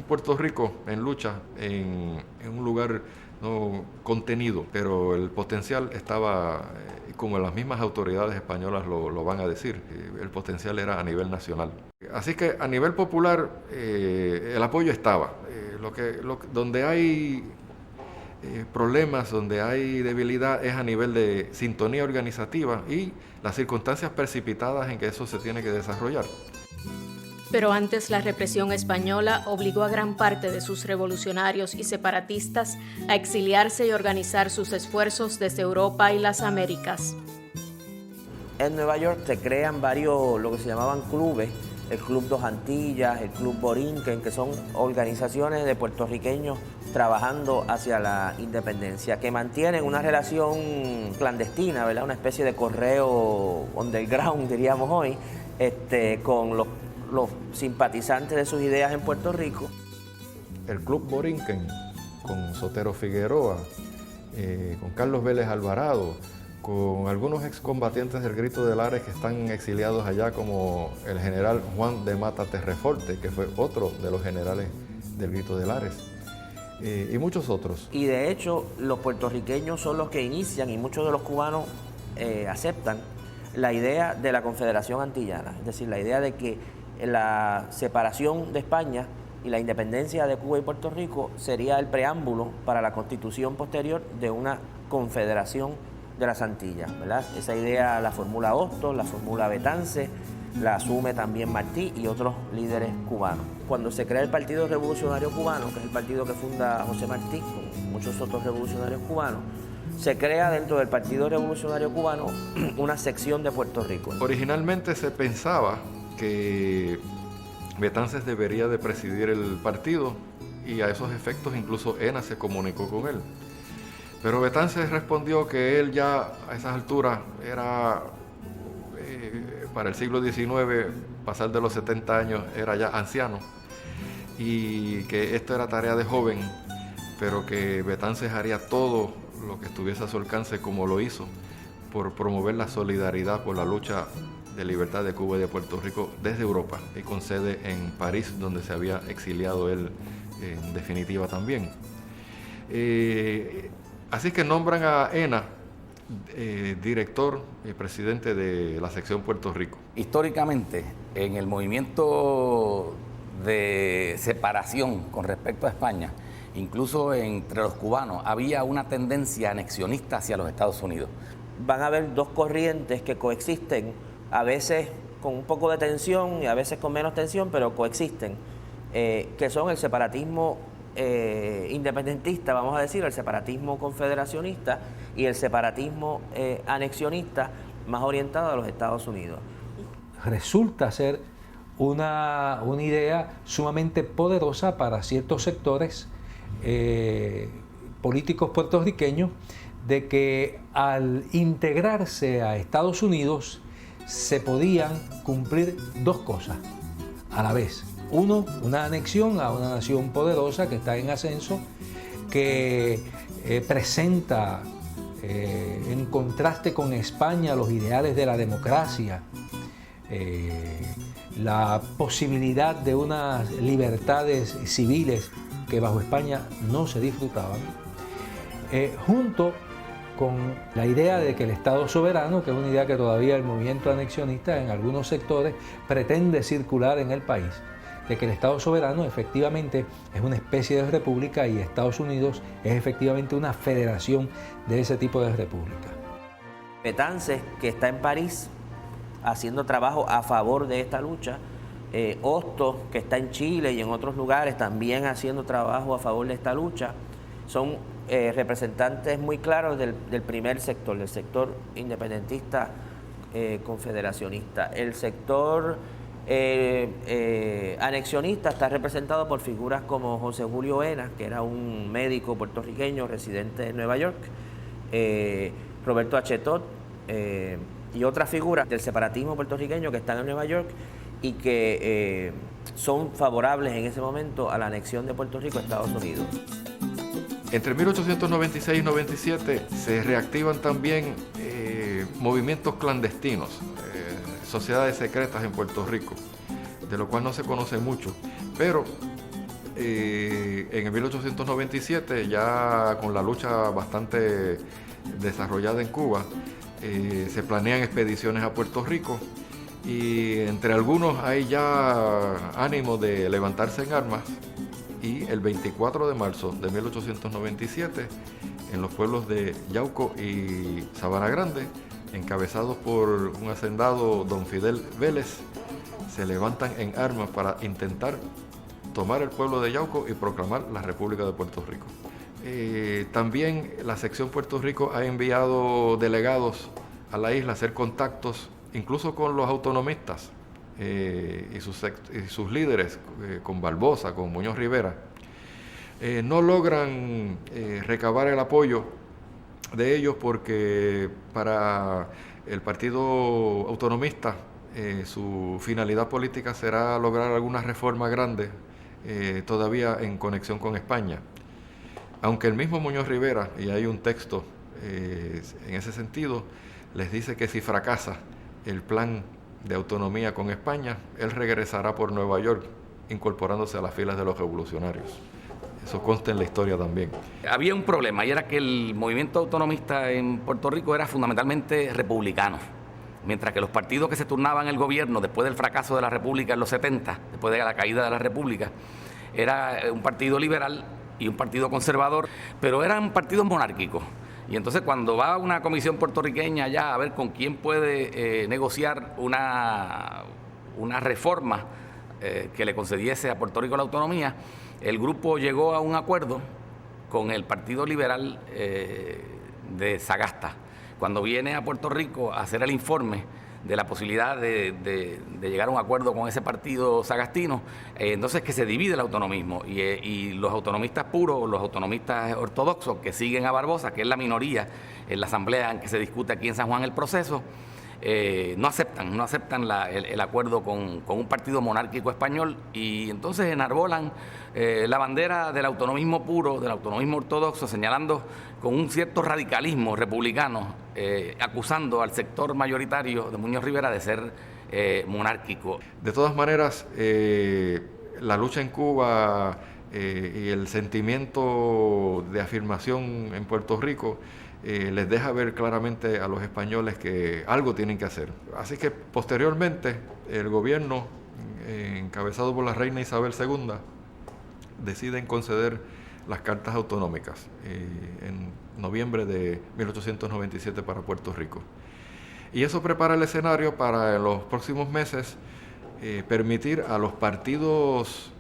Puerto Rico en lucha en un lugar no contenido, pero el potencial estaba, como las mismas autoridades españolas lo van a decir, el potencial era a nivel nacional. Así que a nivel popular el apoyo estaba. Donde hay problemas, donde hay debilidad es a nivel de sintonía organizativa y las circunstancias precipitadas en que eso se tiene que desarrollar. Pero antes la represión española obligó a gran parte de sus revolucionarios y separatistas a exiliarse y organizar sus esfuerzos desde Europa y las Américas. En Nueva York se crean varios, lo que se llamaban clubes, el Club Dos Antillas, el Club Borinquen, que son organizaciones de puertorriqueños trabajando hacia la independencia, que mantienen una relación clandestina, ¿verdad? Una especie de correo underground, diríamos hoy, con los simpatizantes de sus ideas en Puerto Rico. El Club Borinquen, con Sotero Figueroa, con Carlos Vélez Alvarado, con algunos excombatientes del Grito de Lares que están exiliados allá, como el general Juan de Mata Terreforte, que fue otro de los generales del Grito de Lares, y muchos otros. Y de hecho, los puertorriqueños son los que inician, y muchos de los cubanos aceptan, la idea de la Confederación Antillana, es decir, la idea de que la separación de España y la independencia de Cuba y Puerto Rico sería el preámbulo para la constitución posterior de una confederación de las Antillas, ¿verdad? Esa idea la formula Hostos, la formula Betance, la asume también Martí y otros líderes cubanos. Cuando se crea el Partido Revolucionario Cubano, que es el partido que funda José Martí, con muchos otros revolucionarios cubanos, se crea dentro del Partido Revolucionario Cubano una sección de Puerto Rico. Originalmente se pensaba que Betances debería de presidir el partido, y a esos efectos incluso ENA se comunicó con él. Pero Betances respondió que él ya a esas alturas era, para el siglo XIX, pasar de los 70 años, era ya anciano, y que esto era tarea de joven, pero que Betances haría todo lo que estuviese a su alcance, como lo hizo, por promover la solidaridad por la lucha de libertad de Cuba y de Puerto Rico desde Europa, y con sede en París, donde se había exiliado él en definitiva también. Así que nombran a ENA director y presidente de la sección Puerto Rico. Históricamente, en el movimiento de separación con respecto a España, incluso entre los cubanos, había una tendencia anexionista hacia los Estados Unidos. Van a haber dos corrientes que coexisten, a veces con un poco de tensión y a veces con menos tensión, pero coexisten, que son el separatismo independentista, vamos a decir, el separatismo confederacionista y el separatismo anexionista, más orientado a los Estados Unidos. Resulta ser una idea sumamente poderosa para ciertos sectores políticos puertorriqueños, de que al integrarse a Estados Unidos se podían cumplir dos cosas a la vez. Uno, una anexión a una nación poderosa que está en ascenso, que presenta en contraste con España los ideales de la democracia, la posibilidad de unas libertades civiles que bajo España no se disfrutaban, junto con la idea de que el Estado soberano, que es una idea que todavía el movimiento anexionista en algunos sectores pretende circular en el país, de que el Estado soberano efectivamente es una especie de república y Estados Unidos es efectivamente una federación de ese tipo de república. Betances, que está en París haciendo trabajo a favor de esta lucha, Hostos, que está en Chile y en otros lugares también haciendo trabajo a favor de esta lucha, son representantes muy claros del primer sector, del sector independentista confederacionista. El sector anexionista está representado por figuras como José Julio Ena, que era un médico puertorriqueño residente en Nueva York, Roberto Achetot y otras figuras del separatismo puertorriqueño que están en Nueva York y que son favorables en ese momento a la anexión de Puerto Rico a Estados Unidos. Entre 1896 y 97 se reactivan también movimientos clandestinos, sociedades secretas en Puerto Rico, de lo cual no se conoce mucho, pero en el 1897, ya con la lucha bastante desarrollada en Cuba, se planean expediciones a Puerto Rico y entre algunos hay ya ánimo de levantarse en armas, y el 24 de marzo de 1897, en los pueblos de Yauco y Sabana Grande, encabezados por un hacendado, don Fidel Vélez, se levantan en armas para intentar tomar el pueblo de Yauco y proclamar la República de Puerto Rico. También la sección Puerto Rico ha enviado delegados a la isla a hacer contactos, incluso con los autonomistas y sus líderes, con Barbosa, con Muñoz Rivera. No logran recabar el apoyo de ellos porque para el Partido Autonomista su finalidad política será lograr alguna reforma grande todavía en conexión con España. Aunque el mismo Muñoz Rivera, y hay un texto en ese sentido, les dice que si fracasa el plan de autonomía con España, él regresará por Nueva York, incorporándose a las filas de los revolucionarios. Eso consta en la historia también. Había un problema, y era que el movimiento autonomista en Puerto Rico era fundamentalmente republicano, mientras que los partidos que se turnaban el gobierno después del fracaso de la República en los 70, después de la caída de la República, era un partido liberal y un partido conservador, pero eran partidos monárquicos. Y entonces cuando va una comisión puertorriqueña ya a ver con quién puede negociar una reforma que le concediese a Puerto Rico la autonomía, el grupo llegó a un acuerdo con el Partido Liberal de Sagasta. Cuando viene a Puerto Rico a hacer el informe de la posibilidad de llegar a un acuerdo con ese partido sagastino, entonces que se divide el autonomismo y los autonomistas puros, los autonomistas ortodoxos que siguen a Barbosa, que es la minoría en la asamblea en que se discute aquí en San Juan el proceso, no aceptan el acuerdo con un partido monárquico español, y entonces enarbolan la bandera del autonomismo puro, del autonomismo ortodoxo, señalando con un cierto radicalismo republicano, acusando al sector mayoritario de Muñoz Rivera de ser monárquico. De todas maneras, la lucha en Cuba y el sentimiento de afirmación en Puerto Rico les deja ver claramente a los españoles que algo tienen que hacer. Así que posteriormente el gobierno, encabezado por la reina Isabel II, deciden conceder las cartas autonómicas en noviembre de 1897 para Puerto Rico. Y eso prepara el escenario para en los próximos meses permitir a los partidos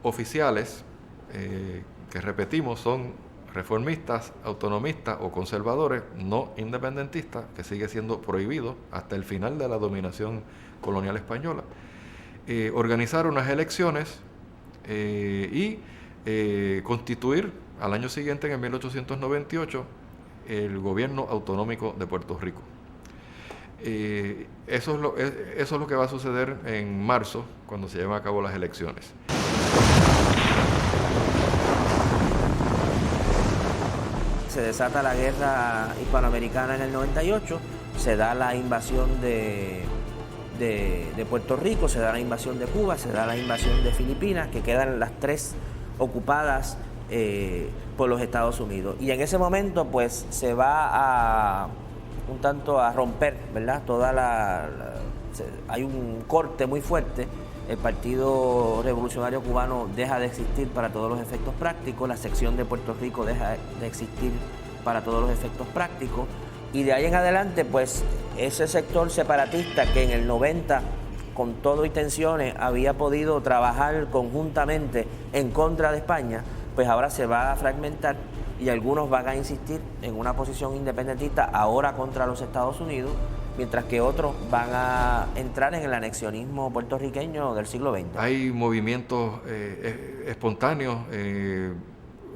oficiales, que repetimos son reformistas, autonomistas o conservadores, no independentistas, que sigue siendo prohibido hasta el final de la dominación colonial española, organizar unas elecciones y constituir al año siguiente, en 1898, el gobierno autonómico de Puerto Rico. Eso es lo que va a suceder en marzo, cuando se llevan a cabo las elecciones. Se desata la guerra hispanoamericana en el 98, se da la invasión de Puerto Rico, se da la invasión de Cuba, se da la invasión de Filipinas, que quedan las tres ocupadas por los Estados Unidos. Y en ese momento pues se va un tanto a romper, ¿verdad? Hay un corte muy fuerte. El Partido Revolucionario Cubano deja de existir para todos los efectos prácticos, la sección de Puerto Rico deja de existir para todos los efectos prácticos, y de ahí en adelante, pues, ese sector separatista que en el 90, con todo y tensiones, había podido trabajar conjuntamente en contra de España, pues ahora se va a fragmentar y algunos van a insistir en una posición independentista ahora contra los Estados Unidos, mientras que otros van a entrar en el anexionismo puertorriqueño del siglo XX. Hay movimientos espontáneos,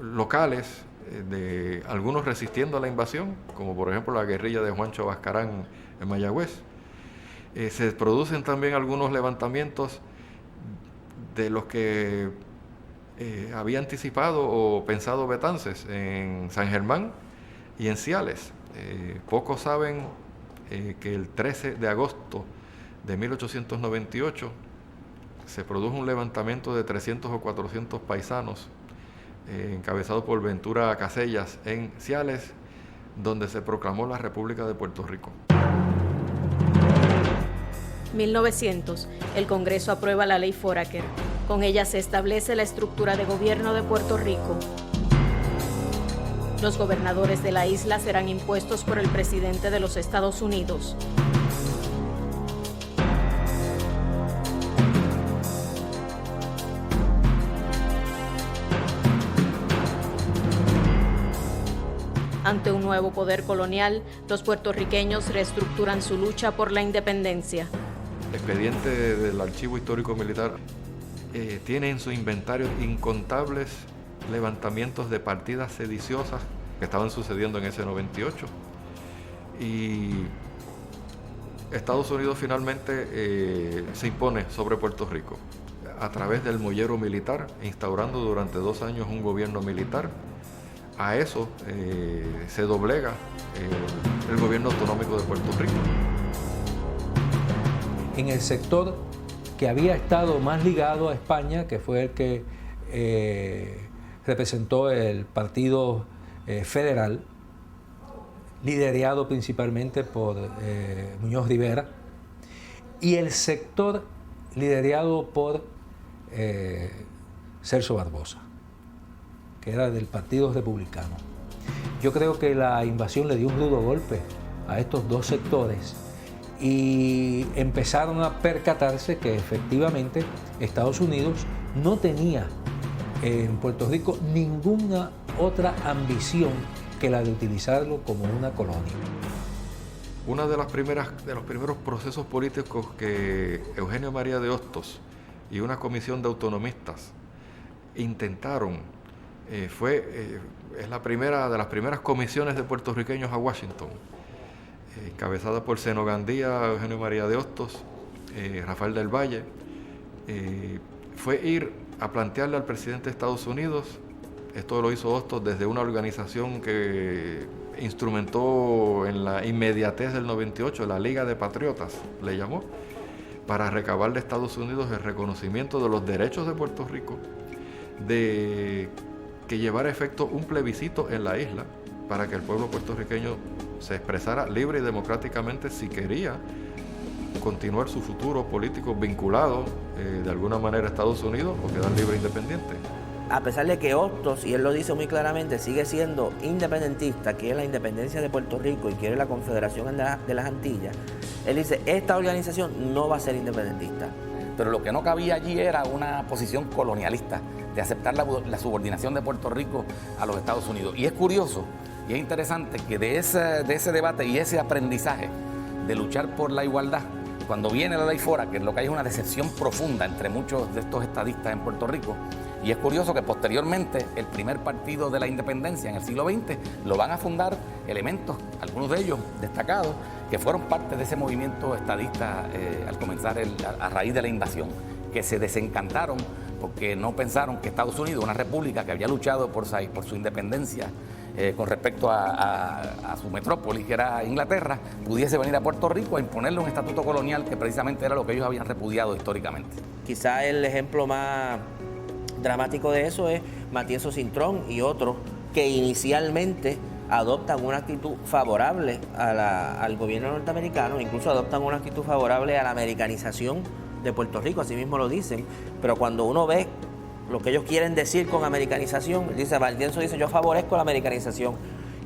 locales, de algunos resistiendo a la invasión, como por ejemplo la guerrilla de Juancho Bascarán en Mayagüez. Se producen también algunos levantamientos de los que había anticipado o pensado Betances en San Germán y en Ciales. Pocos saben que el 13 de agosto de 1898 se produjo un levantamiento de 300 o 400 paisanos, encabezado por Ventura Casellas en Ciales, donde se proclamó la República de Puerto Rico. 1900, el Congreso aprueba la Ley Foraker. Con ella se establece la estructura de gobierno de Puerto Rico. Los gobernadores de la isla serán impuestos por el presidente de los Estados Unidos. Ante un nuevo poder colonial, los puertorriqueños reestructuran su lucha por la independencia. El expediente del Archivo Histórico Militar tiene en su inventario incontables levantamientos de partidas sediciosas que estaban sucediendo en ese 98. Y Estados Unidos finalmente se impone sobre Puerto Rico a través del mollero militar, instaurando durante 2 años un gobierno militar. A eso se doblega el gobierno autonómico de Puerto Rico. En el sector que había estado más ligado a España, que fue el que representó el Partido Federal, liderado principalmente por Muñoz Rivera, y el sector liderado por Celso Barbosa, que era del Partido Republicano. Yo creo que la invasión le dio un rudo golpe a estos dos sectores y empezaron a percatarse que efectivamente Estados Unidos no tenía en Puerto Rico ninguna otra ambición que la de utilizarlo como una colonia. Una de los primeros procesos políticos que Eugenio María de Hostos y una comisión de autonomistas intentaron es la primera de las primeras comisiones de puertorriqueños a Washington, encabezada por Seno Gandía, Eugenio María de Hostos, Rafael del Valle. Fue ir a plantearle al presidente de Estados Unidos, esto lo hizo Hostos desde una organización que instrumentó en la inmediatez del 98, la Liga de Patriotas, le llamó, para recabar de Estados Unidos el reconocimiento de los derechos de Puerto Rico, de que llevara a efecto un plebiscito en la isla para que el pueblo puertorriqueño se expresara libre y democráticamente si quería continuar su futuro político vinculado de alguna manera a Estados Unidos o quedar libre e independiente. A pesar de que Hostos, y él lo dice muy claramente, sigue siendo independentista, quiere la independencia de Puerto Rico y quiere la Confederación de las Antillas, él dice, esta organización no va a ser independentista. Pero lo que no cabía allí era una posición colonialista, de aceptar la subordinación de Puerto Rico a los Estados Unidos. Y es curioso y es interesante que de ese debate y ese aprendizaje de luchar por la igualdad, cuando viene la ley Foraker, lo que hay es una decepción profunda entre muchos de estos estadistas en Puerto Rico. Y es curioso que posteriormente el primer partido de la independencia en el siglo XX lo van a fundar elementos, algunos de ellos destacados, que fueron parte de ese movimiento estadista al comenzar a raíz de la invasión, que se desencantaron porque no pensaron que Estados Unidos, una república que había luchado por su independencia con respecto a su metrópoli, que era Inglaterra, pudiese venir a Puerto Rico a imponerle un estatuto colonial que precisamente era lo que ellos habían repudiado históricamente. Quizá el ejemplo más dramático de eso es Matienzo Cintrón y otros que inicialmente adoptan una actitud favorable al gobierno norteamericano, incluso adoptan una actitud favorable a la americanización de Puerto Rico, así mismo lo dicen, pero cuando uno ve lo que ellos quieren decir con americanización, Matienzo dice, yo favorezco la americanización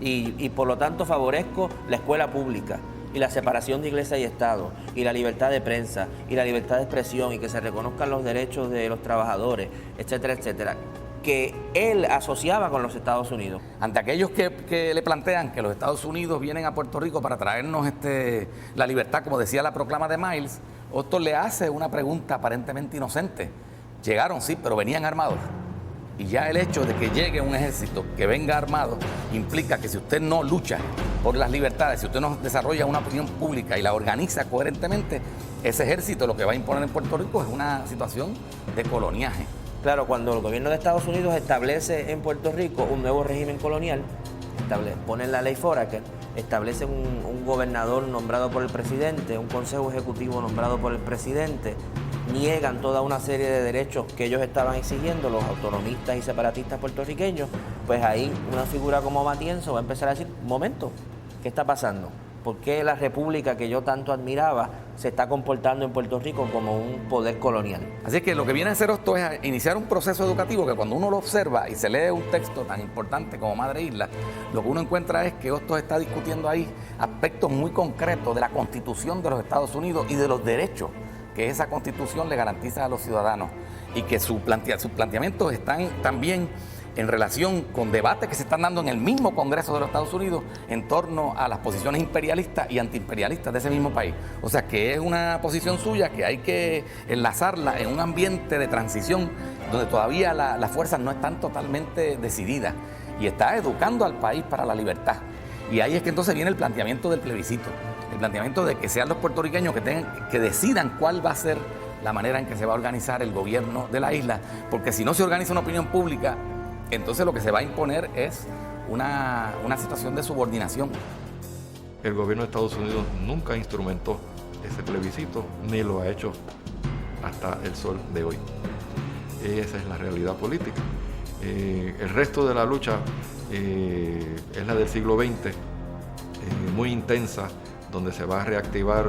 y por lo tanto favorezco la escuela pública y la separación de iglesia y Estado, y la libertad de prensa, y la libertad de expresión, y que se reconozcan los derechos de los trabajadores, etcétera, etcétera, que él asociaba con los Estados Unidos. Ante aquellos que le plantean que los Estados Unidos vienen a Puerto Rico para traernos la libertad, como decía la proclama de Miles, Hostos le hace una pregunta aparentemente inocente. Llegaron, sí, pero venían armados. Y ya el hecho de que llegue un ejército que venga armado implica que si usted no lucha por las libertades, si usted no desarrolla una opinión pública y la organiza coherentemente, ese ejército lo que va a imponer en Puerto Rico es una situación de coloniaje. Claro, cuando el gobierno de Estados Unidos establece en Puerto Rico un nuevo régimen colonial, ponen la ley Foraker, establecen un gobernador nombrado por el presidente, un consejo ejecutivo nombrado por el presidente, niegan toda una serie de derechos que ellos estaban exigiendo, los autonomistas y separatistas puertorriqueños, pues ahí una figura como Matienzo va a empezar a decir, un momento, ¿qué está pasando? ¿Por qué la república que yo tanto admiraba se está comportando en Puerto Rico como un poder colonial? Así que lo que viene a hacer esto es iniciar un proceso educativo que cuando uno lo observa y se lee un texto tan importante como Madre Isla, lo que uno encuentra es que Hostos está discutiendo ahí aspectos muy concretos de la Constitución de los Estados Unidos y de los derechos que esa Constitución le garantiza a los ciudadanos, y que sus planteamientos están también en relación con debates que se están dando en el mismo Congreso de los Estados Unidos en torno a las posiciones imperialistas y antiimperialistas de ese mismo país. O sea que es una posición suya que hay que enlazarla en un ambiente de transición donde todavía las fuerzas no están totalmente decididas, y está educando al país para la libertad. Y ahí es que entonces viene el planteamiento del plebiscito, el planteamiento de que sean los puertorriqueños que decidan cuál va a ser la manera en que se va a organizar el gobierno de la isla, porque si no se organiza una opinión pública, entonces lo que se va a imponer es una situación de subordinación. El gobierno de Estados Unidos nunca instrumentó ese plebiscito, ni lo ha hecho hasta el sol de hoy. Esa es la realidad política. El resto de la lucha es la del siglo XX, muy intensa, donde se va a reactivar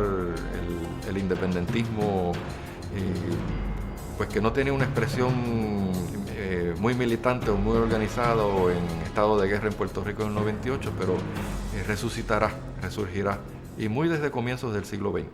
el independentismo, pues que no tiene una expresión muy militante o muy organizado en estado de guerra en Puerto Rico en el 98, pero resucitará, resurgirá, y muy desde comienzos del siglo XX.